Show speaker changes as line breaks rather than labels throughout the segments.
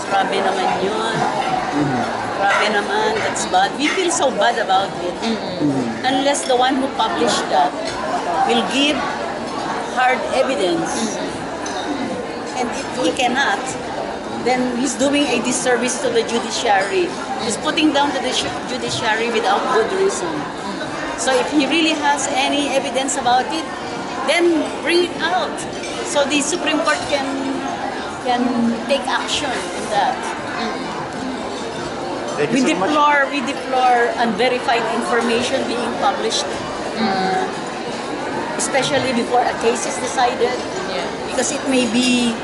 Grabe naman yun. Grabe naman, that's bad. We feel so bad about it. Unless the one who published that will give hard evidence. And if he cannot, then he's doing a disservice to the judiciary. He's putting down to the judiciary without good reason. So if he really has any evidence about it, then bring it out. So the Supreme Court can take action in that. We deplore unverified information being published, especially before a case is decided, because it may be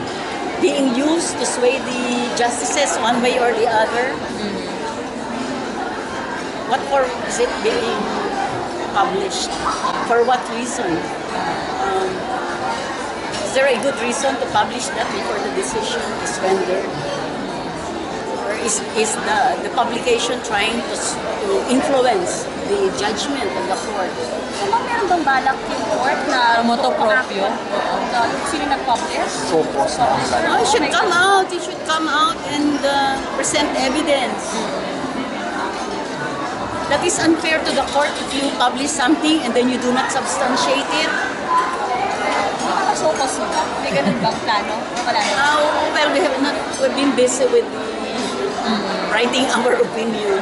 being used to sway the justices one way or the other. What for is it being published? For what reason? Is there a good reason to publish that before the decision is rendered? Or is the publication trying to influence the judgment of the court?
So, meron bang balak yung court na
Motopropyo?
sino nag-publish?
No, it should come out. It should come out and present evidence. That is unfair to the court if you publish something and then you do not substantiate it.
Nakasokos mo ba? May ganun bang plano? Wala na.
Well, we've been busy with writing our opinion.